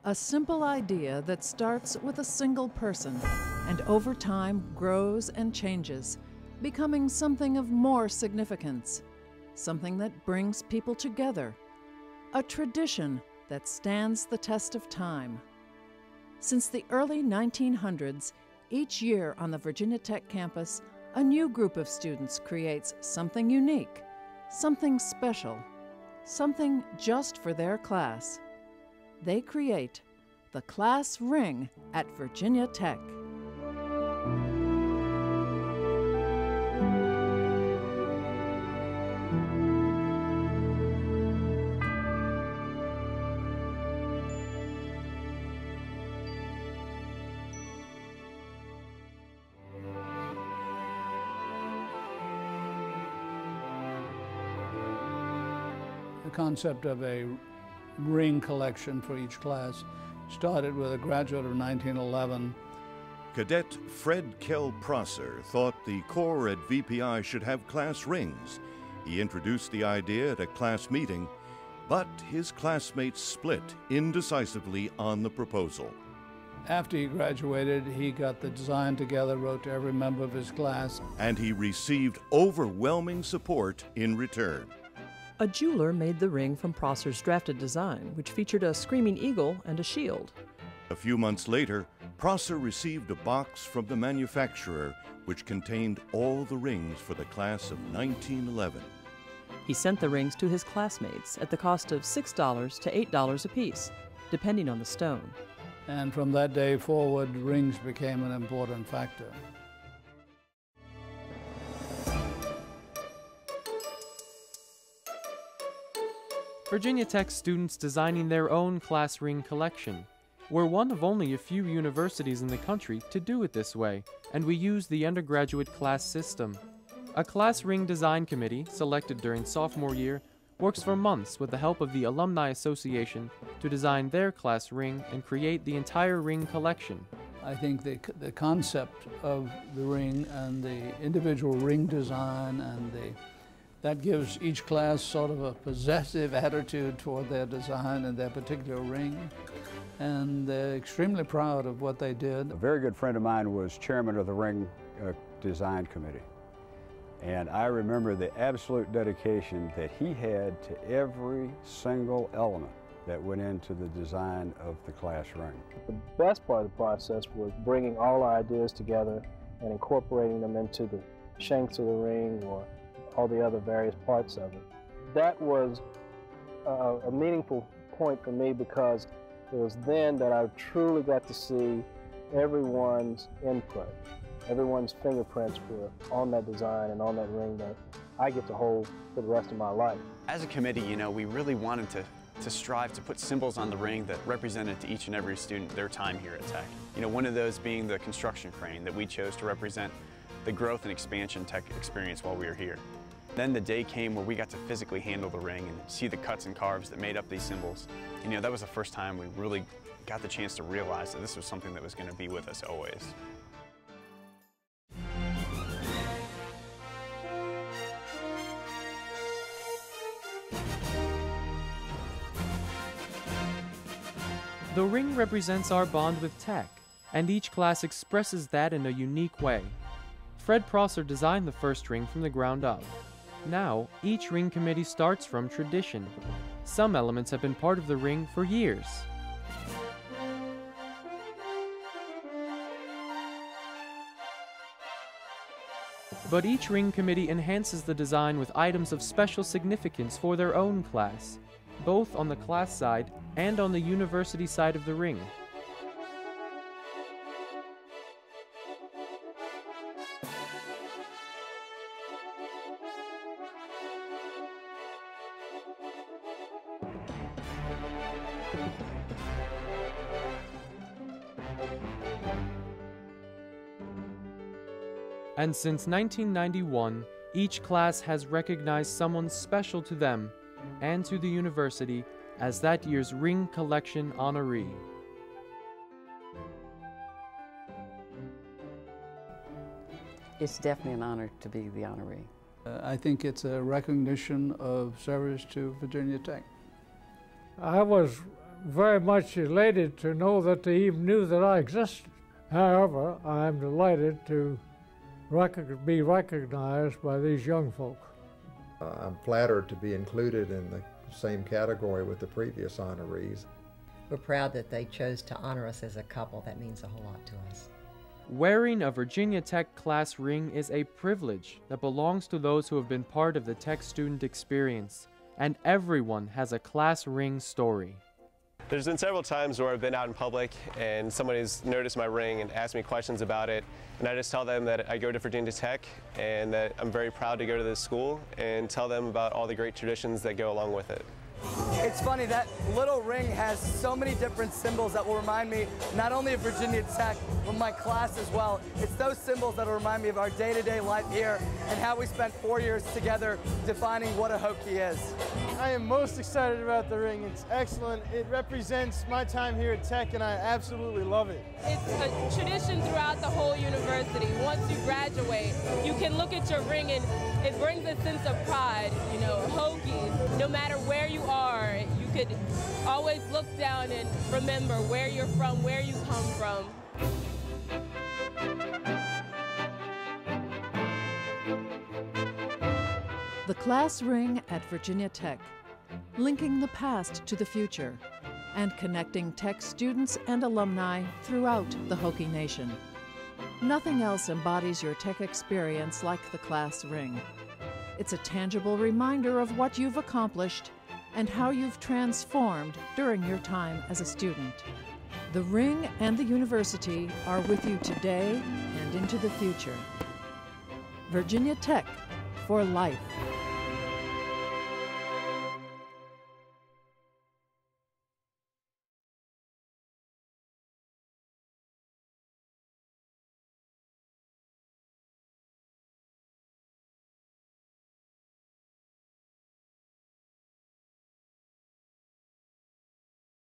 A simple idea that starts with a single person and over time grows and changes, becoming something of more significance, something that brings people together, a tradition that stands the test of time. Since the early 1900s, each year on the Virginia Tech campus, a new group of students creates something unique, something special, something just for their class. They create the class ring at Virginia Tech. The concept of a ring collection for each class started with a graduate of 1911. Cadet Fred Kell Prosser thought the Corps at VPI should have class rings. He introduced the idea at a class meeting, but his classmates split indecisively on the proposal. After he graduated, he got the design together, wrote to every member of his class. And he received overwhelming support in return. A jeweler made the ring from Prosser's drafted design, which featured a screaming eagle and a shield. A few months later, Prosser received a box from the manufacturer which contained all the rings for the class of 1911. He sent the rings to his classmates at the cost of $6 to $8 apiece, depending on the stone. And from that day forward, rings became an important factor. Virginia Tech students designing their own class ring collection. We're one of only a few universities in the country to do it this way, and we use the undergraduate class system. A class ring design committee, selected during sophomore year, works for months with the help of the Alumni Association to design their class ring and create the entire ring collection. I think the concept of the ring and the individual ring design and that gives each class sort of a possessive attitude toward their design and their particular ring. And they're extremely proud of what they did. A very good friend of mine was chairman of the ring design committee. And I remember the absolute dedication that he had to every single element that went into the design of the class ring. The best part of the process was bringing all our ideas together and incorporating them into the shanks of the ring or all the other various parts of it. That was a meaningful point for me because it was then that I truly got to see everyone's input. Everyone's fingerprints were on that design and on that ring that I get to hold for the rest of my life. As a committee, we really wanted to strive to put symbols on the ring that represented to each and every student their time here at Tech. One of those being the construction crane that we chose to represent the growth and expansion Tech experience while we were here. Then the day came where we got to physically handle the ring and see the cuts and carves that made up these symbols. That was the first time we really got the chance to realize that this was something that was going to be with us always. The ring represents our bond with Tech, and each class expresses that in a unique way. Fred Prosser designed the first ring from the ground up. Now, each ring committee starts from tradition. Some elements have been part of the ring for years. But each ring committee enhances the design with items of special significance for their own class, both on the class side and on the university side of the ring. And since 1991, each class has recognized someone special to them and to the university as that year's ring collection honoree. It's definitely an honor to be the honoree. I think it's a recognition of service to Virginia Tech. I was very much elated to know that they even knew that I existed. However, I am delighted to be recognized by these young folk. I'm flattered to be included in the same category with the previous honorees. We're proud that they chose to honor us as a couple. That means a whole lot to us. Wearing a Virginia Tech class ring is a privilege that belongs to those who have been part of the Tech student experience, and everyone has a class ring story. There's been several times where I've been out in public and somebody's noticed my ring and asked me questions about it, and I just tell them that I go to Virginia Tech and that I'm very proud to go to this school, and tell them about all the great traditions that go along with it. It's funny, that little ring has so many different symbols that will remind me not only of Virginia Tech, but my class as well. It's those symbols that will remind me of our day-to-day life here and how we spent 4 years together defining what a Hokie is. I am most excited about the ring. It's excellent. It represents my time here at Tech, and I absolutely love it. It's a tradition throughout the whole university. Once you graduate, you can look at your ring and it brings a sense of pride. You know, Hokies, no matter where you are, you could always look down and remember where you're from, where you come from. The class ring at Virginia Tech, linking the past to the future and connecting Tech students and alumni throughout the Hokie Nation. Nothing else embodies your Tech experience like the class ring. It's a tangible reminder of what you've accomplished and how you've transformed during your time as a student. The ring and the university are with you today and into the future. Virginia Tech for life.